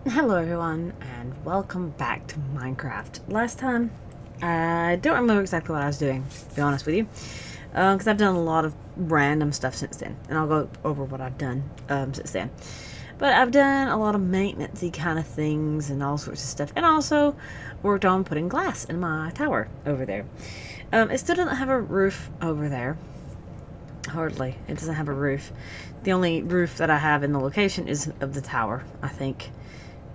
Hello everyone and welcome back to Minecraft. Last time, I don't remember exactly what I was doing, to be honest with you, because I've done a lot of random stuff since then, and I'll go over what I've done since then. But I've done a lot of maintenance-y kind of things and all sorts of stuff, and also worked on putting glass in my tower over there. It still doesn't have a roof over there. Hardly. It doesn't have a roof. The only roof that I have in the location is of the tower, I think.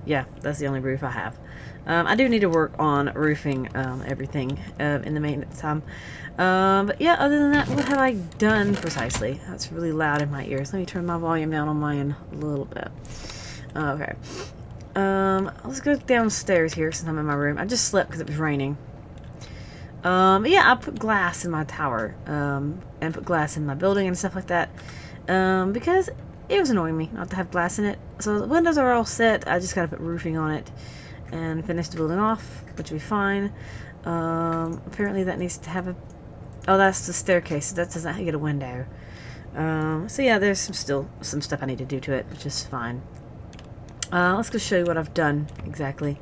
Yeah, that's the only roof I have. I do need to work on roofing everything in the maintenance time. But yeah, other than that, what have I done precisely? That's really loud in my ears. Let me turn my volume down on mine a little bit. Okay. Let's go downstairs here since I'm in my room. I just slept because it was raining. Yeah, I put glass in my tower, and put glass in my building and stuff like that, because it was annoying me not to have glass in it. So the windows are all set. I just gotta put roofing on it and finish the building off, which will be fine. Apparently that needs to have a... Oh, that's the staircase. That doesn't get a window. So yeah, there's still some stuff I need to do to it, which is fine. Let's go show you what I've done exactly.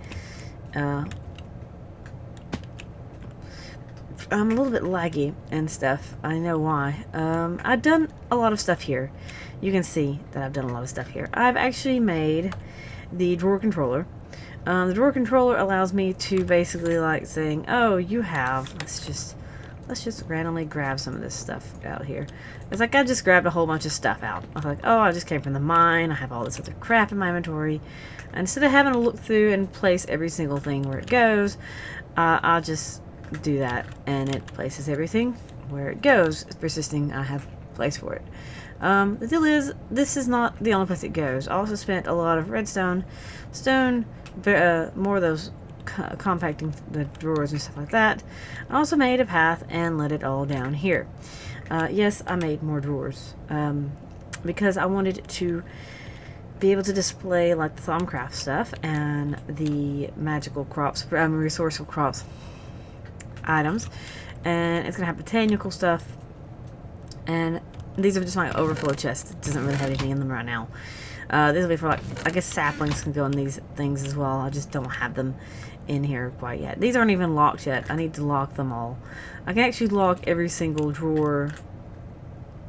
I'm a little bit laggy and stuff. I know why. I've done a lot of stuff here. You can see that I've done a lot of stuff here. I've actually made the drawer controller. The drawer controller allows me to basically like saying, oh, you have, let's just randomly grab some of this stuff out here. It's like I just grabbed a whole bunch of stuff out. I was like, oh, I just came from the mine. I have all this other crap in my inventory. And instead of having to look through and place every single thing where it goes, I'll just do that, and it places everything where it goes, persisting I have place for it. The deal is, this is not the only place it goes. I also spent a lot of redstone, stone, more of those compacting the drawers and stuff like that. I also made a path and let it all down here. Yes, I made more drawers, because I wanted to be able to display like the Thaumcraft stuff and the magical crops, resourceful crops items, and it's gonna have botanical stuff, and these are just my overflow chests. It doesn't really have anything in them right now. This will be for, like, I guess saplings can go in these things as well. I just don't have them in here quite yet. These aren't even locked yet. I need to lock them all. I can actually lock every single drawer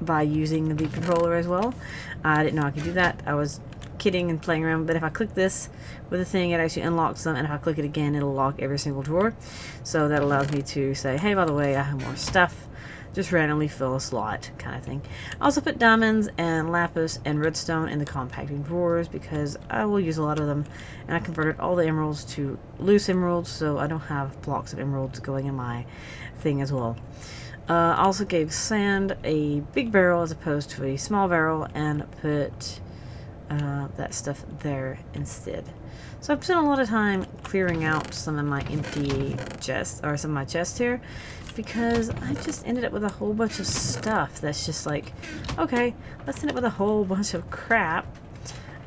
by using the controller as well. I didn't know I could do that. I was kidding and playing around, but if I click this with the thing, it actually unlocks them, and if I click it again, it'll lock every single drawer. So that allows me to say, hey, by the way, I have more stuff, just randomly fill a slot kind of thing. I also put diamonds and lapis and redstone in the compacting drawers because I will use a lot of them, and I converted all the emeralds to loose emeralds, so I don't have blocks of emeralds going in my thing as well. I also gave sand a big barrel as opposed to a small barrel, and put that stuff there instead. So I've spent a lot of time clearing out some of my empty chests, or some of my chests here, because I just ended up with a whole bunch of stuff that's just like, okay, let's end up with a whole bunch of crap,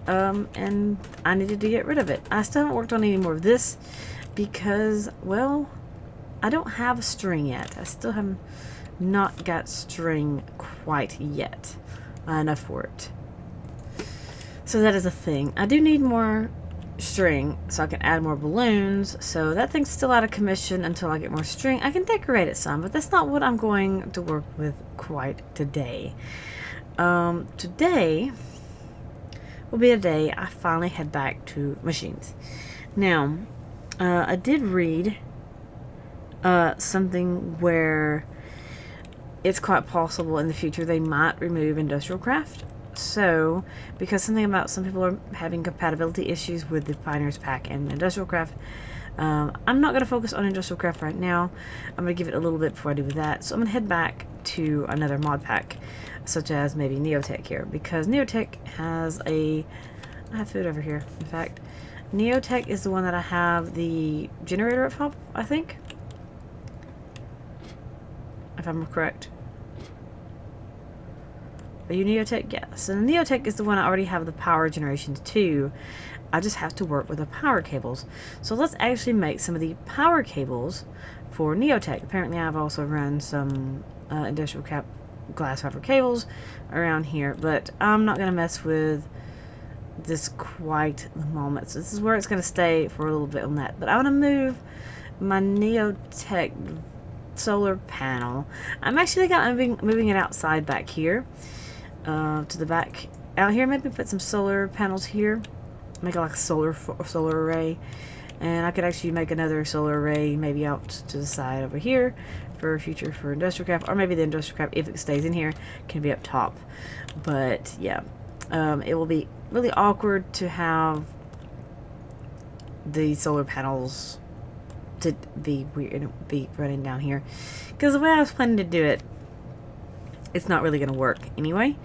and I needed to get rid of it. I still haven't worked on any more of this because, well, I don't have a string yet. I still have not got string quite yet, enough for it. So that is a thing. I do need more string so I can add more balloons. So that thing's still out of commission until I get more string. I can decorate it some, but that's not what I'm going to work with quite today. Today will be a day I finally head back to machines. Now, I did read something where it's quite possible in the future they might remove industrial craft. So, because something about some people are having compatibility issues with the Pioneers Pack and Industrial Craft, I'm not going to focus on Industrial Craft right now. I'm going to give it a little bit before I do that. So I'm going to head back to another mod pack, such as maybe NeoTech here, because NeoTech has a... I have food over here, in fact. NeoTech is the one that I have the generator up top, I think, if I'm correct. Are you NeoTech? Yes. And NeoTech is the one I already have the power generations to. I just have to work with the power cables. So let's actually make some of the power cables for NeoTech. Apparently I've also run some industrial glass fiber cables around here, but I'm not going to mess with just quite the moment. So this is where it's going to stay for a little bit on that. But I want to move my NeoTech solar panel. I'm actually moving it outside back here, to the back out here. Maybe put some solar panels here, make it like a solar array, and I could actually make another solar array maybe out to the side over here for future for industrial craft, or maybe the industrial craft, if it stays in here, can be up top. But yeah, it will be really awkward to have the solar panels to be weird, be running down here, because the way I was planning to do it, it's not really going to work anyway.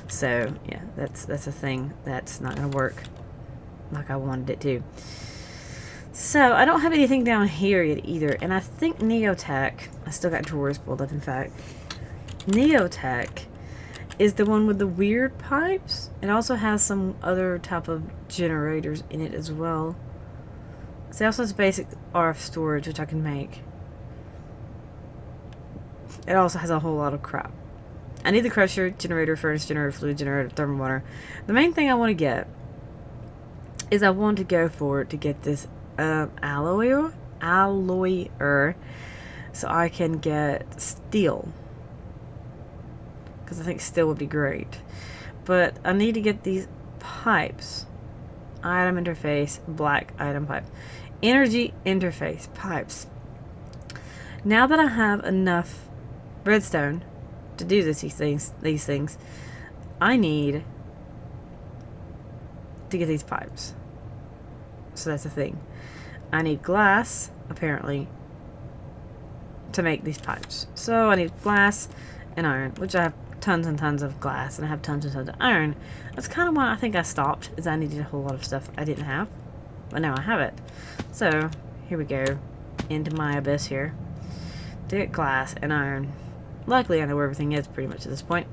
So yeah, that's a thing that's not going to work like I wanted it to. So I don't have anything down here yet either, and I think NeoTech, I still got drawers pulled up, in fact. NeoTech is the one with the weird pipes. It also has some other type of generators in it as well. So it also has basic RF storage, which I can make. It also has a whole lot of crap. I need the crusher, generator, furnace generator, fluid generator, thermal water. The main thing I want to get is I want to go for to get this alloyer, so I can get steel, because I think steel would be great. But I need to get these pipes. Item interface, black item pipe, energy interface pipes. Now that I have enough redstone to do these things, I need to get these pipes. So that's the thing. I need glass, apparently, to make these pipes. So I need glass and iron, which I have tons and tons of glass, and I have tons and tons of iron. That's kind of why I think I stopped, is I needed a whole lot of stuff I didn't have. But now I have it. So here we go, into my abyss here to get glass and iron. Luckily I know where everything is pretty much at this point.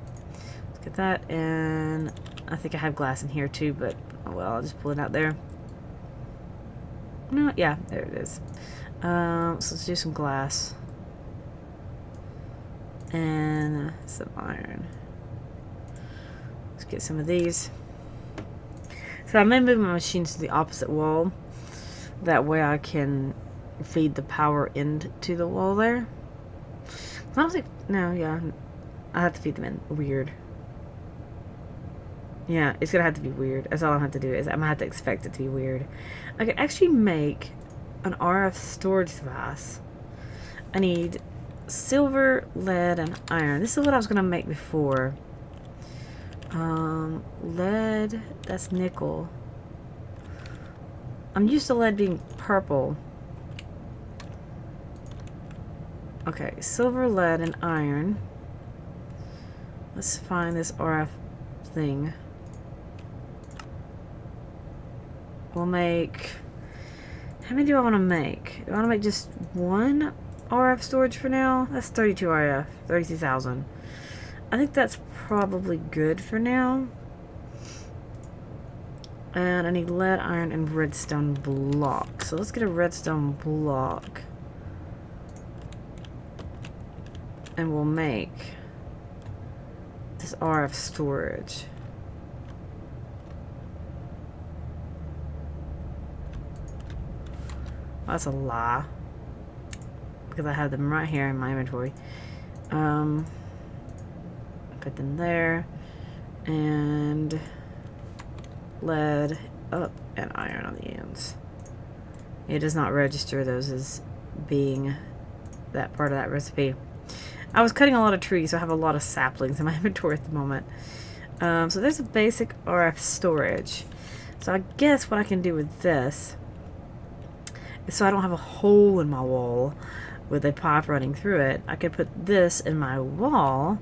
Let's get that, and I think I have glass in here too, but oh well, I'll just pull it out there. No, yeah, there it is. So let's do some glass and some iron. Let's get some of these. So I may move my machines to the opposite wall. That way I can feed the power into the wall there. I don't think, no, yeah, I have to feed them in. Weird. Yeah, it's gonna have to be weird. That's all I have to do, is I'm gonna have to expect it to be weird. I could actually make an RF storage device. I need silver, lead, and iron. This is what I was gonna make before. Lead, that's nickel. I'm used to lead being purple. Okay, silver, lead, and iron. Let's find this RF thing. We'll make... How many do I want to make? Do I want to make just one RF storage for now? That's 32 RF, 32,000. I think that's probably good for now. And I need lead, iron, and redstone block. So let's get a redstone block. And we'll make this RF storage. Well, that's a lie, because I have them right here in my inventory. Put them there, and lead up and iron on the ends. It does not register those as being that part of that recipe. I was cutting a lot of trees, so I have a lot of saplings in my inventory at the moment. So there's a basic RF storage. So I guess what I can do with this is, so I don't have a hole in my wall with a pipe running through it, I could put this in my wall,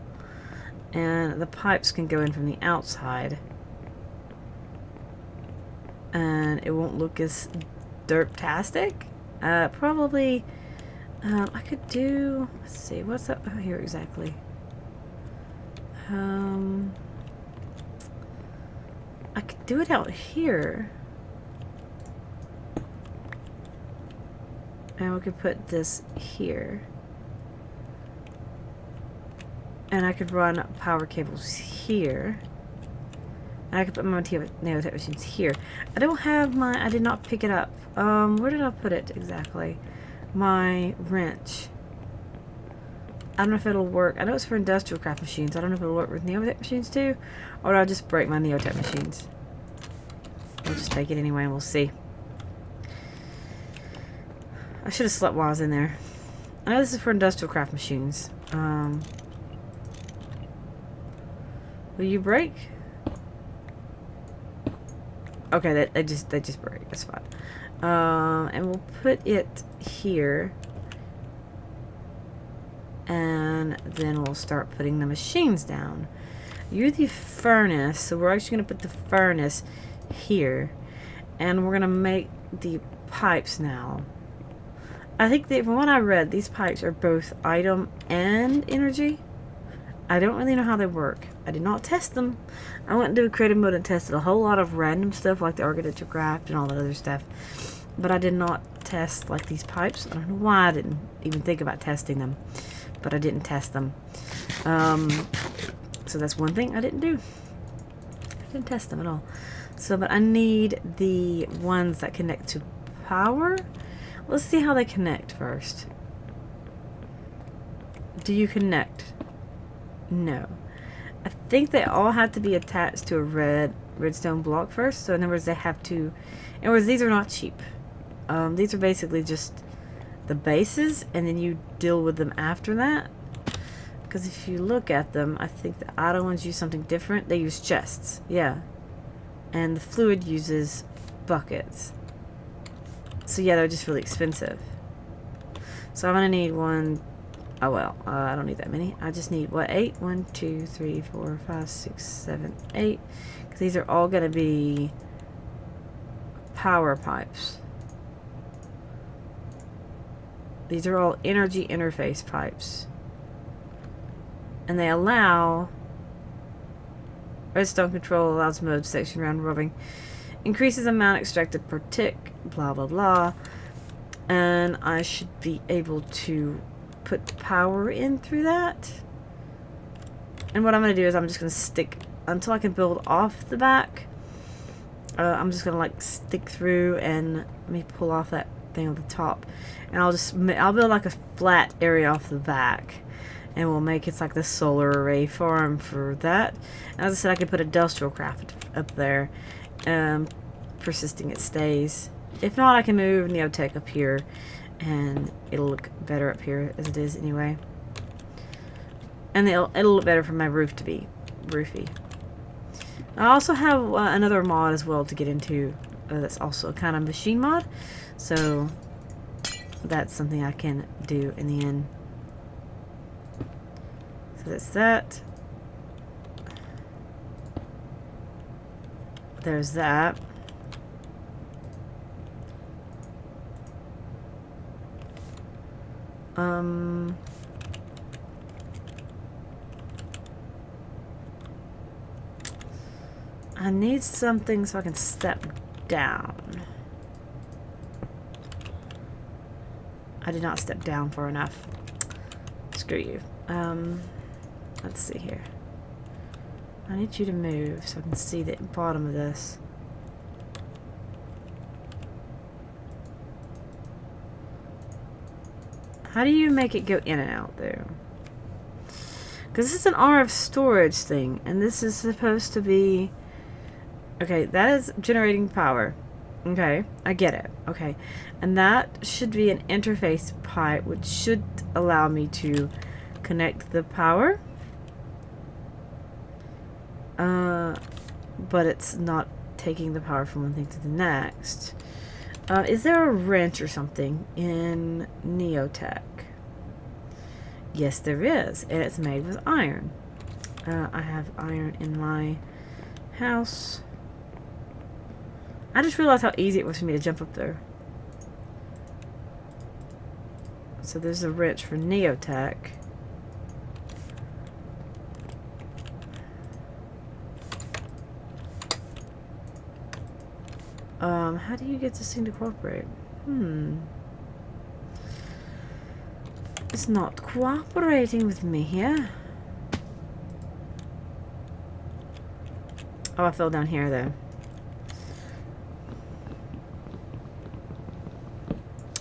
and the pipes can go in from the outside, and it won't look as derptastic. Probably I could do, let's see, what's up here exactly? I could do it out here, and we could put this here, and I could run power cables here, And I can put my NeoTech machines here. I don't have my... I did not pick it up. Where did I put it exactly? My wrench. I don't know if it'll work. I know it's for industrial craft machines. I don't know if it'll work with NeoTech machines too. Or do I just break my NeoTech machines? We'll just take it anyway and we'll see. I should have slept while I was in there. I know this is for industrial craft machines. Will you break? Okay, they just break. That's fine. And we'll put it here. And then we'll start putting the machines down. You're the furnace, so we're actually going to put the furnace here. And we're going to make the pipes now. I think that from what I read, these pipes are both item and energy. I don't really know how they work. I did not test them. I went into creative mode and tested a whole lot of random stuff like the architecture craft and all that other stuff. But I did not test like these pipes. I don't know why I didn't even think about testing them. But I didn't test them. So that's one thing I didn't do. I didn't test them at all. So, but I need the ones that connect to power. Let's see how they connect first. Do you connect? No. I think they all have to be attached to a redstone block first. So in other words, they have to... In other words, these are not cheap. These are basically just the bases, and then you deal with them after that. Because if you look at them, I think the auto ones use something different. They use chests, yeah. And the fluid uses buckets. So yeah, they're just really expensive. So I'm gonna need one. Oh well, I don't need that many. I just need what, 8? 1, 2, 3, 4, 5, 6, 7, 8. Because these are all gonna be power pipes. These are all energy interface pipes. And they allow... Redstone control allows mode section round rubbing. Increases amount extracted per tick. Blah, blah, blah. And I should be able to put power in through that. And what I'm going to do is I'm just going to stick... Until I can build off the back. I'm just going to like stick through and let me pull off that thing on the top. And I'll build like a flat area off the back. And we'll make it's like the solar array farm for that. And as I said, I could put industrial craft up there. Persisting it stays. If not, I can move NeoTech up here. And it'll look better up here as it is anyway. And it'll look better for my roof to be roofy. I also have another mod as well to get into. That's also a kind of machine mod. So that's something I can do in the end. So that's that. There's that. I need something so I can step down. I did not step down far enough. Screw you. Let's see here. I need you to move so I can see the bottom of this. How do you make it go in and out there? Because this is an RF storage thing, and this is supposed to be... Okay, that is generating power. Okay, I get it. Okay, and that should be an interface pipe, which should allow me to connect the power. But it's not taking the power from one thing to the next. Is there a wrench or something in NeoTech? Yes, there is, and it's made with iron. I have iron in my house. I just realized how easy it was for me to jump up there. So there's a wrench for NeoTech. How do you get this thing to cooperate? It's not cooperating with me here. Oh, I fell down here, though.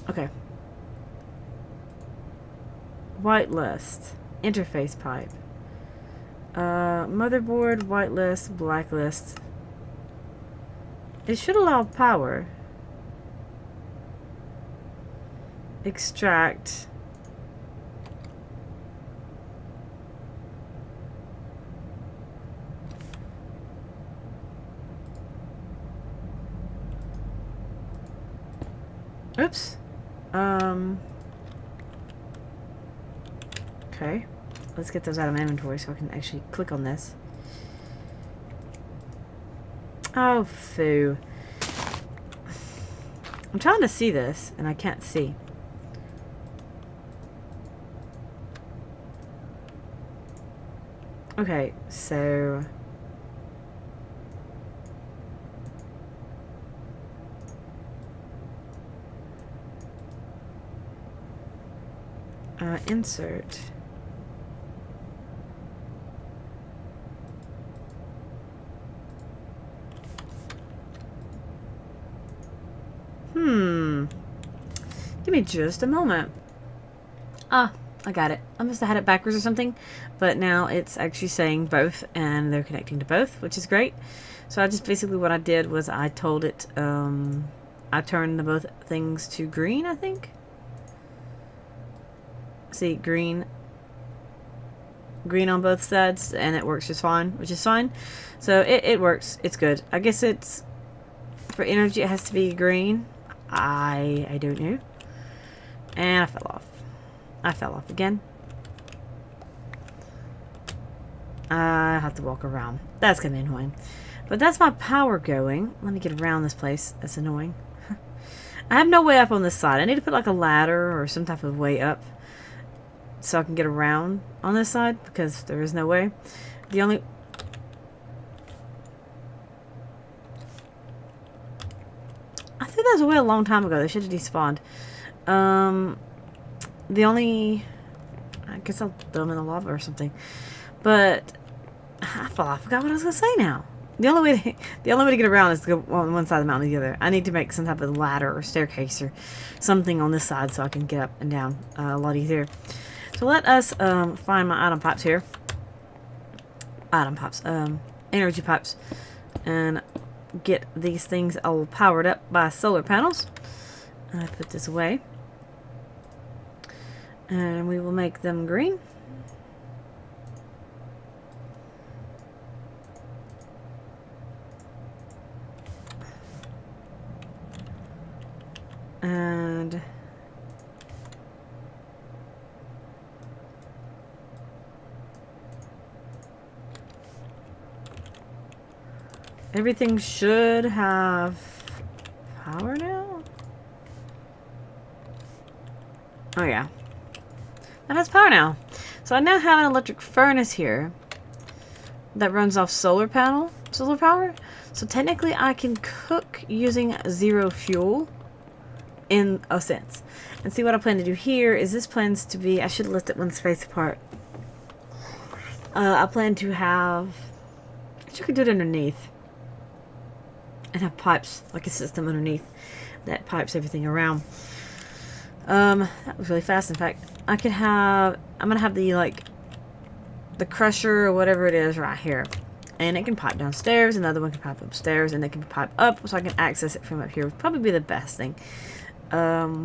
Okay. Whitelist. Interface pipe. Motherboard, whitelist, blacklist. It should allow power. Extract. Oops. Okay. Let's get those out of my inventory so I can actually click on this. Oh, foo. I'm trying to see this, and I can't see. Okay, so... insert. Give me just a moment. Ah, I got it. I must have had it backwards or something, but now it's actually saying both, and they're connecting to both, which is great. So I just basically what I did was I told it, I turned the both things to green, I think. See, green on both sides, and it works just fine, which is fine. So it works. It's good. I guess it's for energy it has to be green. I don't know. And I fell off. I fell off again. I have to walk around. That's gonna be annoying. But that's my power going. Let me get around this place. That's annoying. I have no way up on this side. I need to put like a ladder or some type of way up so I can get around on this side, because there is no way. The only... I think there was a way a long time ago. They should have despawned. The only... I guess I'll throw them in the lava or something. But... I forgot what I was going to say now. The only way to get around is to go on one side of the mountain to the other. I need to make some type of ladder or staircase or something on this side so I can get up and down a lot easier. So let us find my item pipes here. Energy pipes. And get these things all powered up by solar panels. I put this away. And we will make them green. And everything should have power now. Oh yeah, that has power now. So I now have an electric furnace here that runs off solar power. So technically I can cook using zero fuel in a sense. And see, what I plan to do here is this plans to be, I should have left it one space apart. I plan to have, you could do it underneath and have pipes, like a system underneath that pipes everything around. That was really fast. In fact, I'm gonna have the, like, the crusher or whatever it is right here, and it can pipe downstairs, another one can pipe upstairs, and it can pipe up, so I can access it from up here. Would probably be the best thing.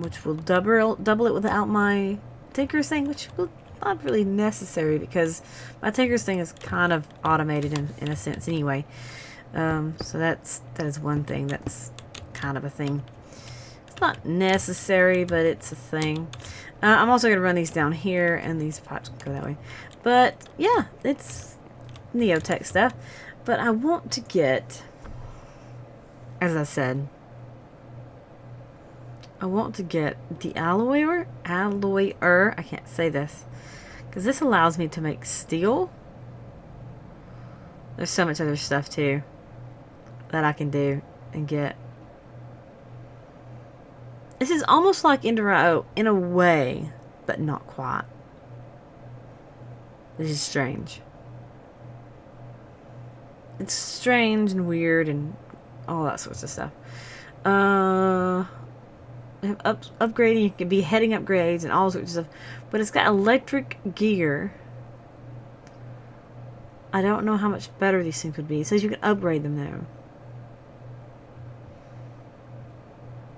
Which will double it without my Tinker's thing, which will not really necessary because my Tinker's thing is kind of automated in a sense anyway. So that is one thing that's kind of a thing. It's not necessary, but it's a thing. I'm also going to run these down here, and these pipes can go that way. But yeah, it's NeoTech stuff. But I want to get, as I said, I want to get the alloyer, I can't say this, because this allows me to make steel. There's so much other stuff too that I can do and get. This is almost like Indra in a way, but not quite. This is strange. it's strange and weird and all that sorts of stuff. Upgrading, you can be heading upgrades and all sorts of stuff. But it's got electric gear. I don't know how much better these things would be. It says you can upgrade them though.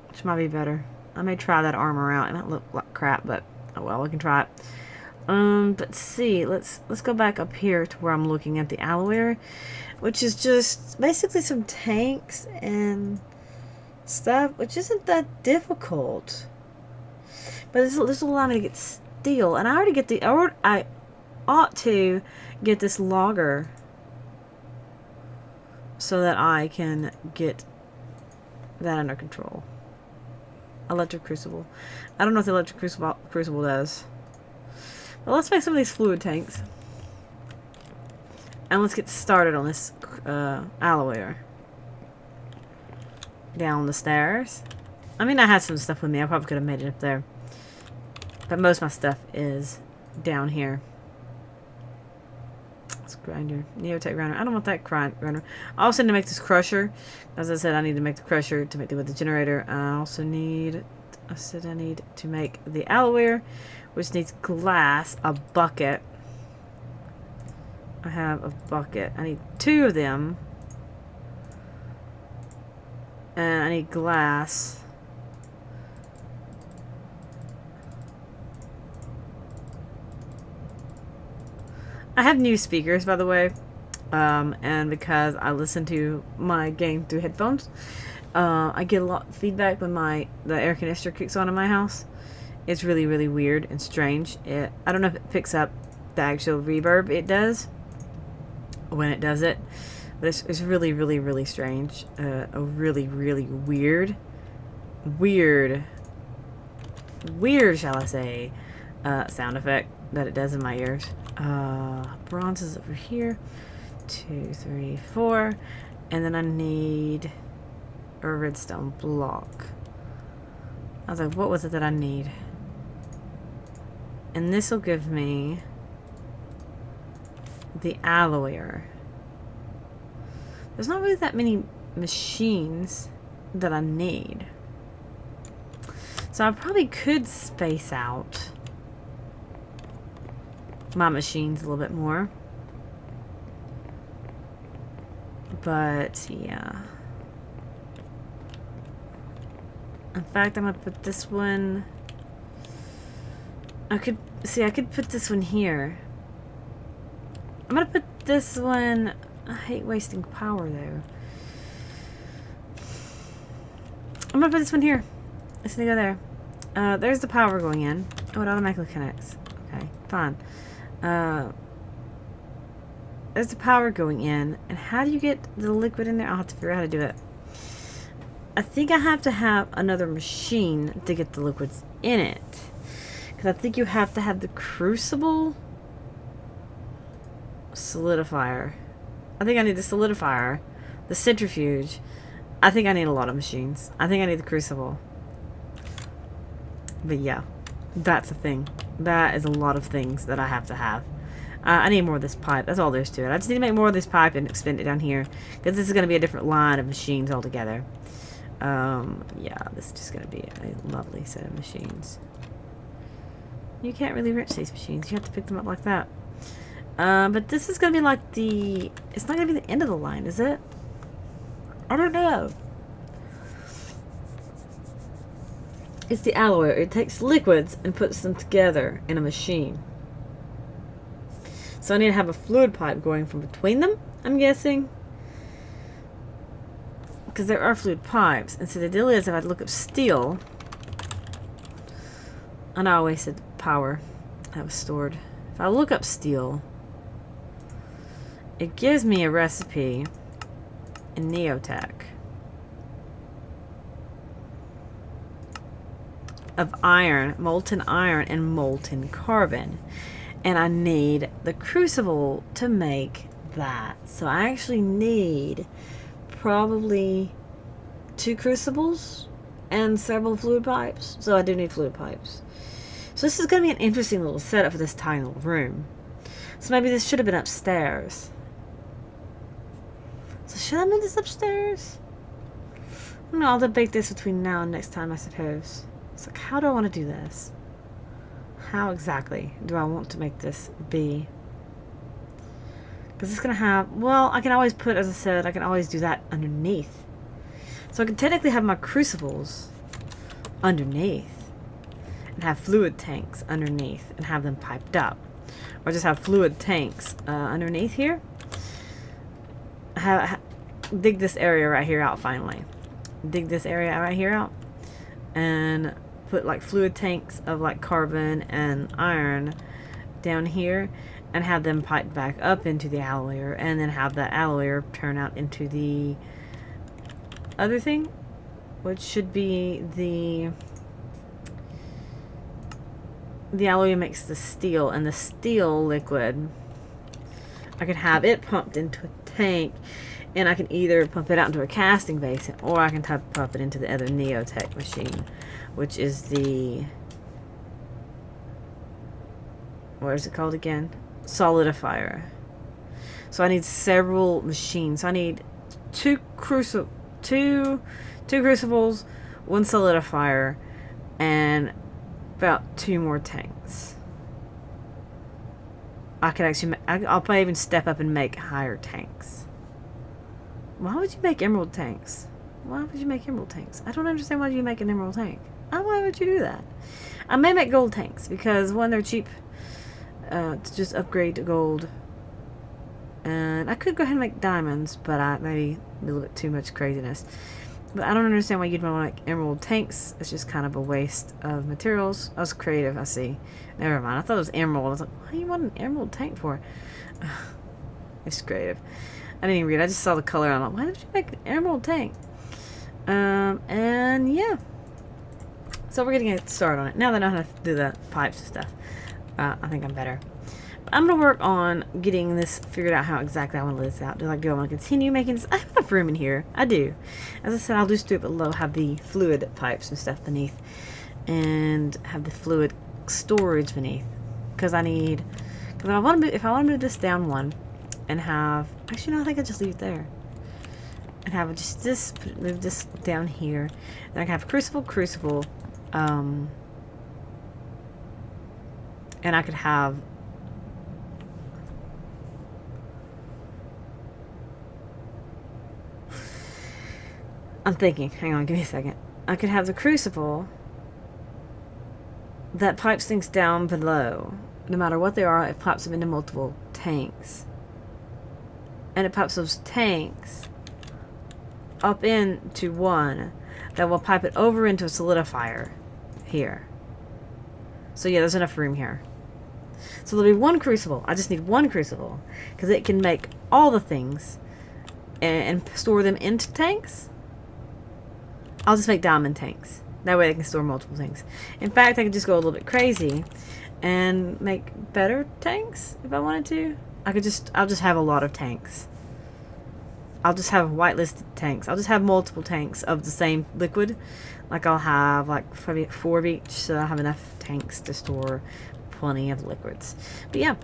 Which might be better. I may try that armor out. It might look like crap, but oh well, we can try it. But see, let's go back up here to where I'm looking at the alloy, which is just basically some tanks and stuff, which isn't that difficult. But this will allow me to get steel, and I already get I ought to get this logger so that I can get that under control. Electric crucible. I don't know what the electric crucible does. Well, let's make some of these fluid tanks. And let's get started on this alloy. Down the stairs. I mean, I had some stuff with me. I probably could have made it up there. But most of my stuff is down here. This grinder. NeoTech grinder. I don't want that grinder. I also need to make this crusher. As I said, I need to make the crusher to make it with the generator. I also need... I said I need to make the alloy, which needs glass, a bucket. I have a bucket. I need 2 of them. And I need glass. I have new speakers, by the way. And because I listen to my game through headphones, I get a lot of feedback when the air conditioner kicks on in my house. It's really, really weird and strange. I don't know if it picks up the actual reverb it does when it does it, but it's really, really, really strange. A really, really weird, shall I say, sound effect that it does in my ears. Bronze is over here. 2, 3, 4, and then I need a redstone block. I was like, what was it that I need? And this will give me the alloy. There's not really that many machines that I need. So I probably could space out my machines a little bit more. But yeah. In fact, I'm gonna put this one. I could put this one here. I'm gonna put this one. I hate wasting power though. I'm gonna put this one here. It's gonna go there. There's the power going in. Oh, it automatically connects. Okay, fine. There's the power going in. And how do you get the liquid in there? I'll have to figure out how to do it. I think I have to have another machine to get the liquids in it. Because I think you have to have the crucible solidifier. I think I need the solidifier, the centrifuge. I think I need a lot of machines. I think I need the crucible. But yeah, that's a thing. That is a lot of things that I have to have. I need more of this pipe. That's all there is to it. I just need to make more of this pipe and expand it down here. Because this is going to be a different line of machines altogether. Yeah, this is just going to be a lovely set of machines. You can't really reach these machines. You have to pick them up like that. But this is going to be like the... It's not going to be the end of the line, is it? I don't know. It's the alloy. It takes liquids and puts them together in a machine. So I need to have a fluid pipe going from between them, I'm guessing. Because there are fluid pipes. And so the deal is, if I look up steel... I know I wasted power that was stored. If I look up steel, it gives me a recipe in NeoTech of iron, molten iron, and molten carbon. And I need the crucible to make that. So I actually need probably 2 crucibles and several fluid pipes. So I do need fluid pipes. So this is going to be an interesting little setup for this tiny little room. So maybe this should have been upstairs. should I move this upstairs? No, I'll debate this between now and next time, I suppose. It's like, how do I want to do this? How exactly do I want to make this be? Because it's going to have... Well, I can always put, as I said, I can always do that underneath. So I can technically have my crucibles underneath. And have fluid tanks underneath. And have them piped up. Or just have fluid tanks underneath here. Dig this area right here out finally. Dig this area right here out. And put like fluid tanks of like carbon and iron down here. And have them piped back up into the alloyer. And then have that alloyer turn out into the other thing. Which should be the alloy makes the steel, and the steel liquid, I can have it pumped into a tank, and I can either pump it out into a casting basin, or I can pump it into the other NeoTech machine, which is the, what is it called again? Solidifier. So I need several machines. So I need two crucibles, one solidifier, and about 2 more tanks. I could actually, I'll probably even step up and make higher tanks. Why would you make emerald tanks? Why would you make emerald tanks? I don't understand why you make an emerald tank. Why would you do that? I may make gold tanks because one, they're cheap to just upgrade to gold. And I could go ahead and make diamonds, but maybe a little bit too much craziness. But I don't understand why you'd want to make emerald tanks. It's just kind of a waste of materials. I was creative, I see. Never mind. I thought it was emerald. I was like, what do you want an emerald tank for? It's creative. I didn't even read it. I just saw the color. I'm like, why did you make an emerald tank? And yeah. So we're going to get started on it. Now that I know how to do the pipes and stuff, I think I'm better. I'm going to work on getting this figured out how exactly I want to lay this out. Do I want to continue making this? I have enough room in here. I do. As I said, I'll just do it below, have the fluid pipes and stuff beneath. And have the fluid storage beneath. Because I need... Because if I want to move this down one and have... Actually, no, I think I'll just leave it there. And have just this, move this down here. Then I can have crucible. And I could have... I'm thinking. Hang on, give me a second. I could have the crucible that pipes things down below. No matter what they are, it pipes them into multiple tanks. And it pipes those tanks up into one that will pipe it over into a solidifier here. So yeah, there's enough room here. So there'll be one crucible. I just need one crucible because it can make all the things and store them into tanks. I'll just make diamond tanks. That way I can store multiple things. In fact, I could just go a little bit crazy and make better tanks if I wanted to. I'll just have a lot of tanks. I'll just have whitelisted tanks. I'll just have multiple tanks of the same liquid. Like I'll have like probably 4 of each, so I'll have enough tanks to store plenty of liquids. But yeah,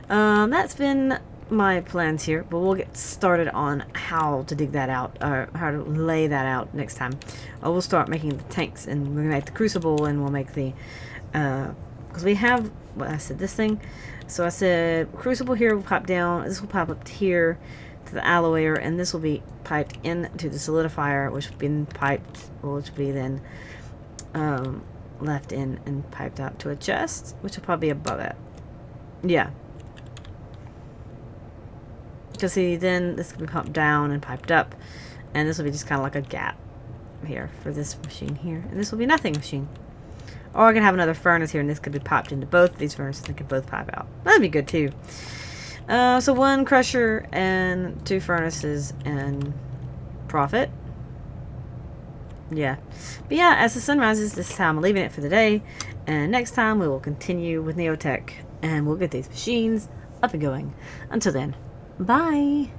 that's been my plans here, but we'll get started on how to dig that out, or how to lay that out next time. We'll start making the tanks, and we're gonna make the crucible, and we'll make the because we have what I said, this thing. So I said crucible here will pipe down, this will pipe up here to the alloyer, and this will be piped into the solidifier, which will be piped, which will be then left in and piped out to a chest, which will probably be above it. Yeah. Because see, then this will be pumped down and piped up, and this will be just kind of like a gap here for this machine here, and this will be nothing machine. Or I can have another furnace here, and this could be piped into both of these furnaces, and they could both pipe out. That'd be good too. So 1 crusher and 2 furnaces and profit. Yeah. But yeah, as the sun rises, this is how I'm leaving it for the day. And next time we will continue with NeoTech, and we'll get these machines up and going. Until then. Bye.